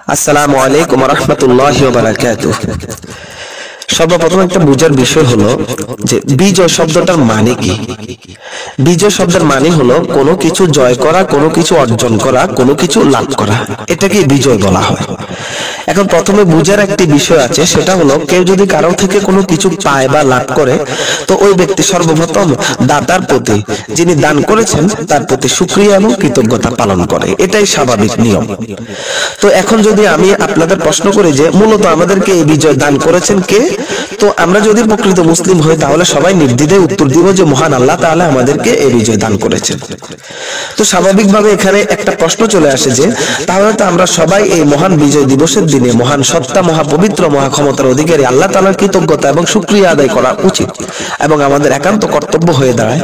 আসসালামু আলাইকুম ওয়া রাহমাতুল্লাহি ওয়া বারাকাতুহু। সর্বপ্রথম একটা বুঝার বিষয় হলো যে বিজয় শব্দটার মানে কি। বিজয় শব্দের মানে হলো কোনো কিছু জয় করা, কোনো কিছু অর্জন করা, কোনো কিছু লাভ করা, এটাকে বিজয় বলা হয়। এখন প্রথমে বুঝার একটি বিষয় আছে, সেটা হলো কেউ যদি কারো থেকে কোনো কিছু পায় বা লাভ করে, তো ওই ব্যক্তি সর্বপ্রথম দাতার প্রতি, যিনি দান করেছেন তার প্রতি শুকরিয়া এবং কৃতজ্ঞতা পালন করে, এটাই স্বাভাবিক নিয়ম। তো এখন যদি আমি আপনাদের প্রশ্ন করি যে মূলত আমাদেরকে এই বিজয় দান করেছেন কে, তো আমরা যদি প্রকৃত মুসলিম হই তাহলে সবাই নির্দ্বিধায় উত্তর দিব যে মহান আল্লাহ তাআলা আমাদেরকে এই বিজয় দান করেছেন। তো স্বাভাবিকভাবে এখানে একটা প্রশ্ন চলে আসে যে তাহলে তো আমরা সবাই এই মহান বিজয় দিবসের দিনে মহান সত্তা, মহাপবিত্র, মহাক্ষমতার অধিকারী আল্লাহ তাআলার কৃতজ্ঞতা এবং শুকরিয়া আদায় করা উচিত এবং আমাদের একান্ত কর্তব্য হয়ে দাঁড়ায়।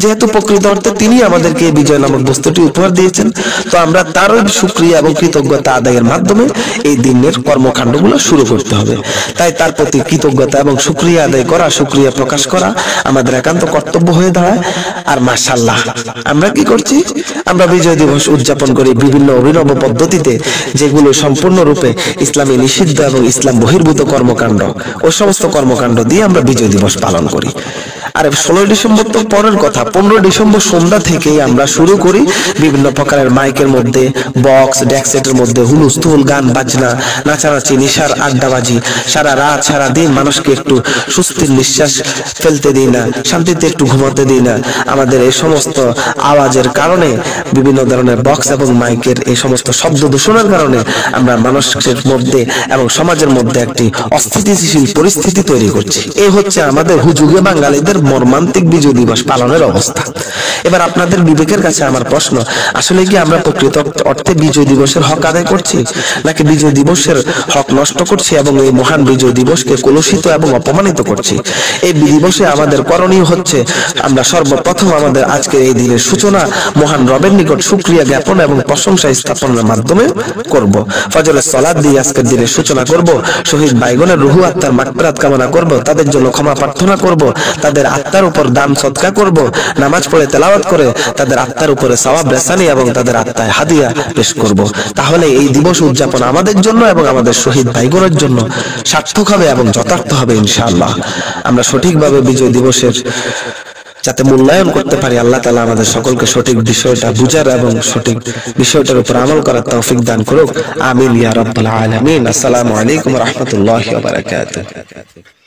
যেহেতু প্রকৃত অর্থে তিনি আমাদেরকে এই বিজয় নামক বস্তুটি উপহার দিয়েছেন, তো আমরা তারই শুকরিয়া এবং কৃতজ্ঞতা আদায়ের মাধ্যমে এই দিনের কর্মকাণ্ডগুলো শুরু করতে হবে। তাই তার প্রতি কৃতজ্ঞতা এবং শুকরিয়া আদায় করা, শুকরিয়া প্রকাশ করা আমাদের একান্ত কর্তব্য হয়ে দাঁড়ায়। আর মাশাআল্লাহ, আমরা কি করছি? আমরা বিজয় দিবস উদযাপন করি বিভিন্ন অভিনব পদ্ধতিতে, যেগুলো সম্পূর্ণরূপে ইসলামে নিষিদ্ধ এবং ইসলাম বহির্ভূত কর্মকাণ্ড, ওই সমস্ত কর্মকাণ্ড দিয়ে আমরা বিজয় দিবস পালন করি। আর 16 ডিসেম্বর তো পরের কথা, 15 ডিসেম্বর সন্ধ্যা থেকেই আমরা শুরু করি বিভিন্ন প্রকারের মাইকের মধ্যে, বক্স ডেকসেটের মধ্যে হুলস্থুল, গান বাজনা, নাচানাচি, নিশার আড্ডাবাজি, সারা রাত সারা দিন মানুষকে একটু সুস্থির নিঃশ্বাস ফেলতে দিই না, শান্তিতে একটু ঘুমাতে দিই না। আমাদের এই সমস্ত আওয়াজের কারণে, বিভিন্ন ধরনের বক্স এবং মাইকের এই সমস্ত শব্দ দূষণের কারণে আমরা মানুষের মধ্যে এবং সমাজের মধ্যে একটি অস্থিতিশীল পরিস্থিতি তৈরি করছি। এই হচ্ছে আমাদের হুজুগে বাঙালিদের মর্মান্তিক বিজয় দিবস পালনের অবস্থা। এবার আপনাদের বিবেকের কাছে আমার প্রশ্ন, আসলে কি আমরা প্রকৃত অর্থে বিজয় দিবসের হক আদায় করছি, নাকি বিজয় দিবসের হক নষ্ট করছি এবং এই মহান বিজয় দিবসকে কলুষিত এবং অপমানিত করছি? এই দিবসে আমাদের করণীয় হচ্ছে আমরা সর্বপ্রথম আমাদের আজকের এই দিনের সূচনা মহান রবের নিকট শুকরিয়া জ্ঞাপন এবং প্রশংসা স্থাপনের মাধ্যমে করব। ফজরের সালাত দিয়ে আজকের দিনের সূচনা করব। শহীদ ভাইগণের রুহু আত্মার মাগফিরাত কামনা করব, তাদের জন্য ক্ষমা প্রার্থনা করব, তাদের আত্মার উপর দান সদকা করব, নামাজ পড়ে তেলাওয়াত করে তাদের আত্মার উপরে সওয়াব রেসানি এবং তাদের আত্মায় হাদিয়া পেশ করব। তাহলে এই দিবস উদযাপন আমাদের জন্য এবং আমাদের শহীদ ভাইগণের জন্য সার্থক হবে এবং যথার্থ হবে ইনশাআল্লাহ। আমরা সঠিকভাবে বিজয় দিবসের যাতে মূল্যায়ন করতে পারি, আল্লাহ তাআলা আমাদের সকলকে সঠিক বিষয়টা বুঝার এবং সঠিক বিষয়টার উপর আমল করার তৌফিক দান করুক। আমিন ইয়া রাব্বাল আলামিন। আসসালামু আলাইকুম ওয়া রাহমাতুল্লাহি ওয়া বারাকাতুহু।